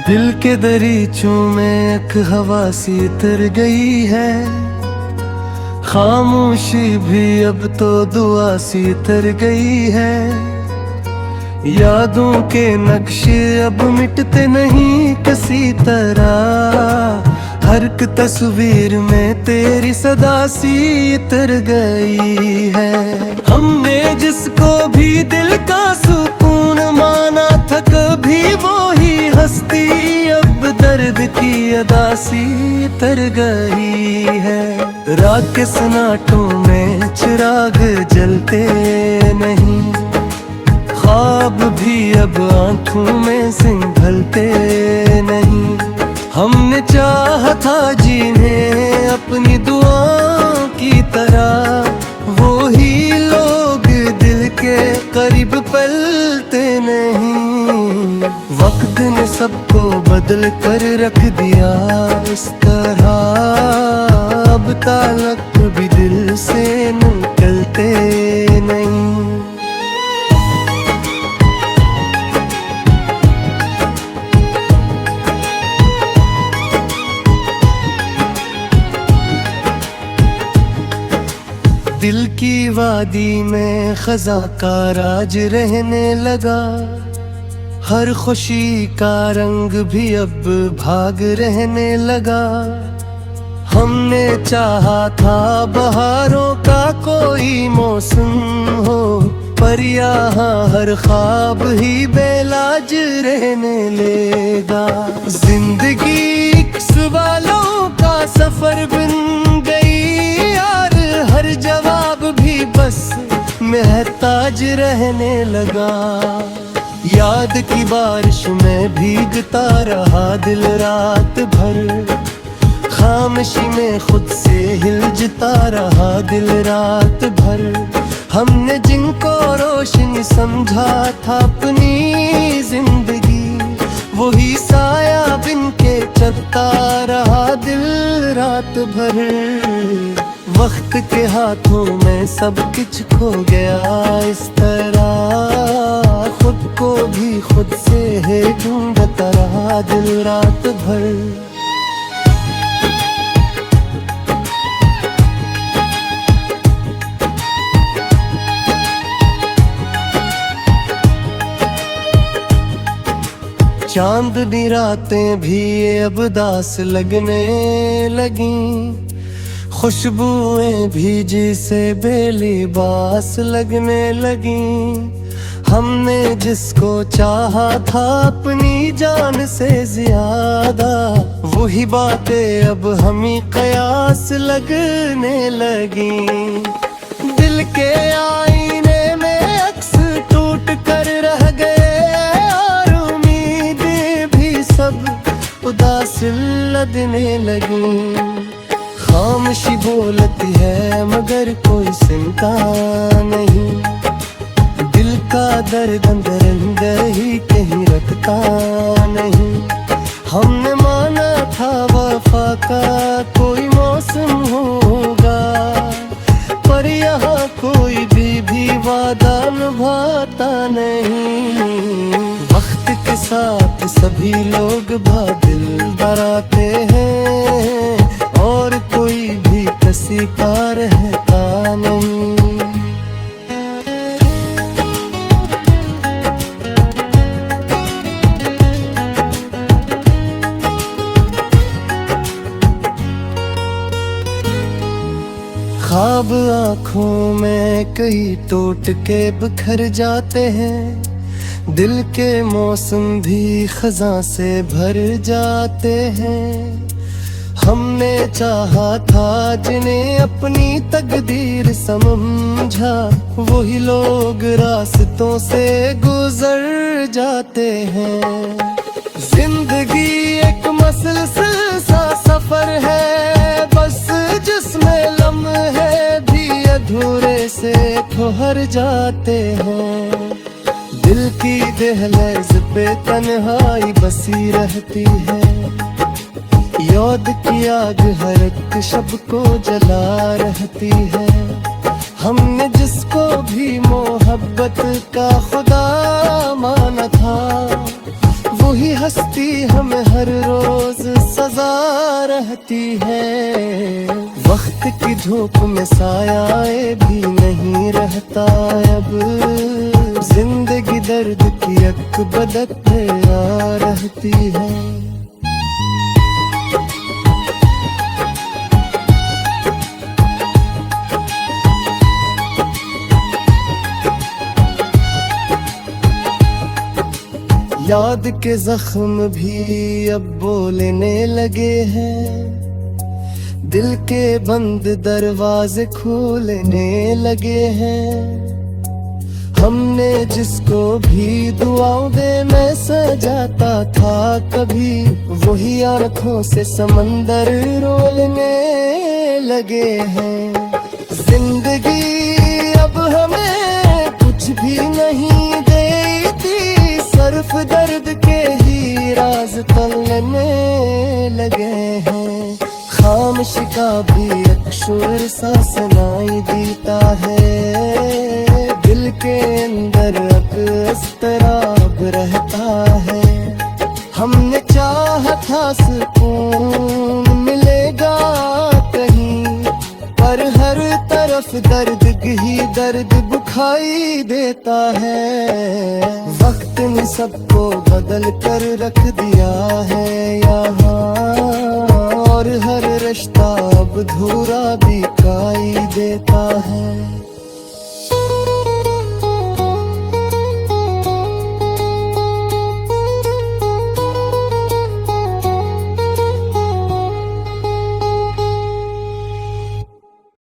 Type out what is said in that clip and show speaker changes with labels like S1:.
S1: दिल के दरीचों में एक हवा सी तर गई है, खामोशी भी अब तो दुआ सी तर गई है। यादों के नक्शे अब मिटते नहीं किसी तरह, हर एक तस्वीर में तेरी सदा सी तर गई है। हमने जिसको भी दिल का सुकून माना था, कभी वो ही हस्ती अब दर्द की अदा सी तर गई है। रात के सन्नाटों में चिराग जलते नहीं, ख्वाब भी अब आंखों में सिंघलते नहीं। हमने चाहा था जीने अपनी दुआओं की तरह, वो ही लोग दिल के करीब पलते नहीं। वक्त ने सबको बदल कर रख दिया इस तरह, अब ताल्लुक भी दिल से निकलते नहीं। दिल की वादी में खजा का राज रहने लगा, हर खुशी का रंग भी अब भाग रहने लगा। हमने चाहा था बहारों का कोई मौसम हो, पर यहाँ हर ख्वाब ही बेलाज रहने लगा। जिंदगी सवालों का सफर बन गई यार, हर जवाब भी बस महताज रहने लगा। याद की बारिश में भीगता रहा दिल रात भर, खामोशी में खुद से हिलजता रहा दिल रात भर। हमने जिनको रोशनी समझा था अपनी जिंदगी, वही साया बिन के चलता रहा दिल रात भर। वक्त के हाथों में सब कुछ खो गया इस तरह, खुद को भी खुद से है ढूंढता रहा दिल रात भर। चांदनी रातें भी अब दास लगने लगी, खुशबुएं भी जिसे बेलिबास लगने लगी। हमने जिसको चाहा था अपनी जान से ज्यादा, वही बातें अब हमें कयास लगने लगी। दिल के आईने में अक्स टूट कर रह गए, और उम्मीदें भी सब उदास लगने लगी। खामोशी बोलती है मगर कोई सुनता नहीं, दिल का दर्द अंदर अंदर ही कहीं रखता नहीं। हमने माना था वफा का कोई मौसम होगा, पर यहाँ कोई भी वादा निभाता नहीं। वक्त के साथ सभी लोग बादल बराते हैं, और कोई भी किसी का रहता नहीं। ख्वाब आँखों में कई टूट के बिखर जाते हैं, दिल के मौसम भी खजा से भर जाते हैं। हमने चाहा था जिन्हें अपनी तकदीर समझा, वही लोग रास्तों से गुजर जाते हैं। जिंदगी एक मसलसल सा सफर है, बस जिसमें लम्हे भी अधूरे से ठहर जाते हैं। दिल की दहलीज पे तन्हाई बसी रहती है, याद की आग हर एक शब को जला रहती है। हमने जिसको भी मोहब्बत का खुदा माना था, वही हस्ती हमें हर रोज सजा रहती है। वक्त की धूप में साया भी नहीं रहता अब, जिंदगी दर्द की अक बदक पे आ रहती है। याद के जख्म भी अब बोलने लगे हैं, दिल के बंद दरवाजे खोलने लगे हैं। हमने जिसको भी दुआओं में सजाता था कभी, वही आंखों से समंदर रोलने लगे हैं। जिंदगी अब हमें कुछ भी नहीं देती, सिर्फ दर्द के ही राज तलने लगे हैं। खामोशी का भी एक शोर सा सुनाई देता है, दिल के अंदर अब अस्तराब रहता है। हमने चाहा था सुकून मिलेगा कहीं, पर हर तरफ दर्द ही दर्द बुखाई देता है। वक्त ने सबको बदल कर रख दिया है यहाँ, और हर रिश्ता अब धूरा दिखाई देता है।